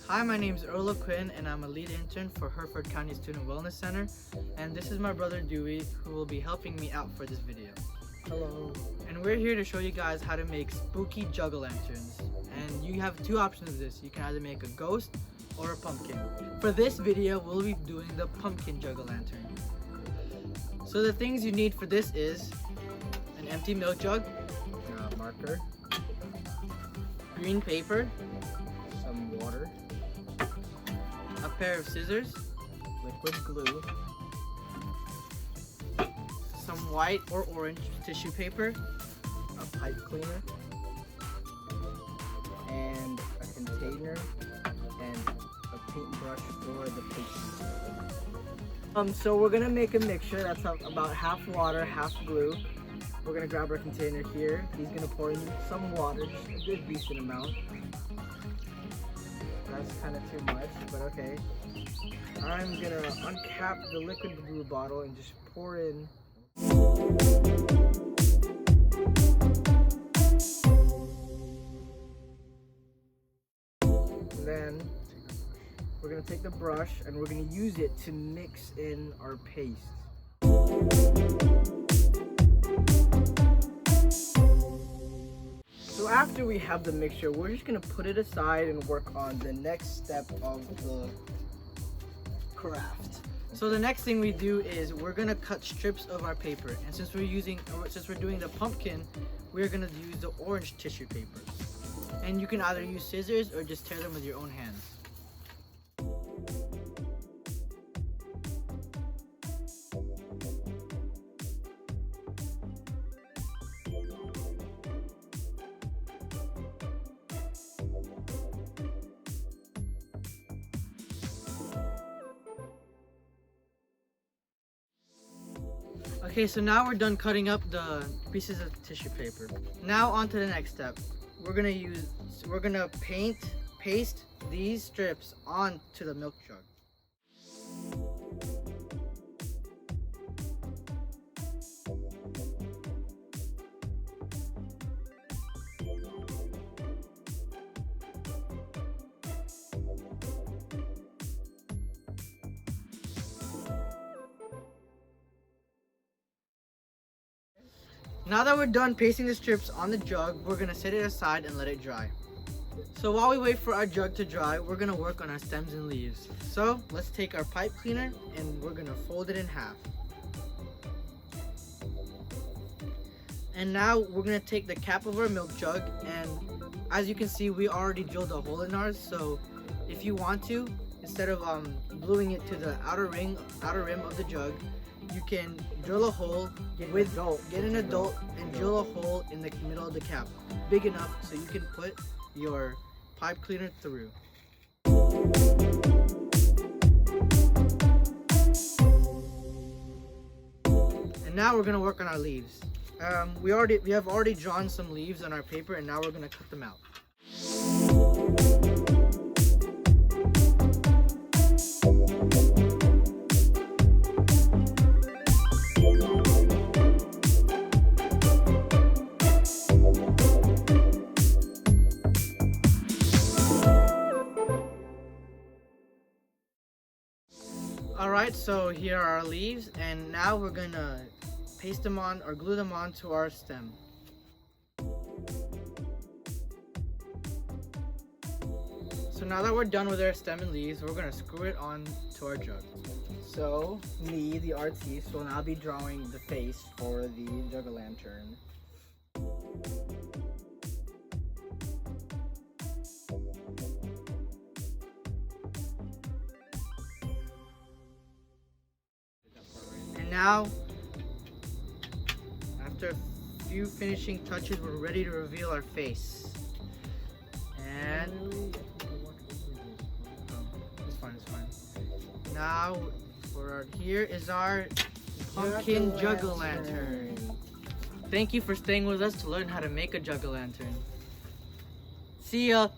Hi, my name is Earl Quinn and I'm a lead intern for Hereford County Student Wellness Center, and this is my brother Dewey, who will be helping me out for this video. Hello. And we're here to show you guys how to make spooky Jug-O-Lanterns. And you have two options of this. You can either make a ghost or a pumpkin. For this video, we'll be doing the pumpkin Jug-O-Lantern. So the things you need for this is an empty milk jug, Marker, green paper, some water, a pair of scissors, liquid glue, some white or orange tissue paper, a pipe cleaner, and a container, and a paintbrush for the paint. So we're gonna make a mixture that's about half water, half glue. We're gonna grab our container here. He's gonna pour in some water, just a good decent amount. That's kind of too much, but okay. I'm gonna uncap the liquid glue bottle and just pour in. Then we're gonna take the brush and we're gonna use it to mix in our paste. So after we have the mixture, we're just gonna put it aside and work on the next step of the craft. So the next thing we do is we're gonna cut strips of our paper, and since we're doing the pumpkin, we're gonna use the orange tissue paper. And you can either use scissors or just tear them with your own hands. Okay, so now we're done cutting up the pieces of tissue paper. Now on to the next step. We're gonna paste these strips onto the milk jug. Now that we're done pasting the strips on the jug, we're gonna set it aside and let it dry. So while we wait for our jug to dry, we're gonna work on our stems and leaves. So let's take our pipe cleaner and we're gonna fold it in half. And now we're gonna take the cap of our milk jug, and as you can see, we already drilled a hole in ours. So if you want to, instead of gluing it to the outer rim of the jug, you can drill a hole, get an adult and drill a hole in the middle of the cap, big enough so you can put your pipe cleaner through. And now we're gonna work on our leaves. We have already drawn some leaves on our paper, and now we're gonna cut them out. Alright, so here are our leaves, and now we're gonna paste them on or glue them onto our stem. So now that we're done with our stem and leaves, we're gonna screw it on to our jug. So me, the artiste, will now be drawing the face for the Jug-O-Lantern. And now, after a few finishing touches, we're ready to reveal our face. And it's fine. Now, here is our pumpkin Jug-O-Lantern. Thank you for staying with us to learn how to make a Jug-O-Lantern. See ya!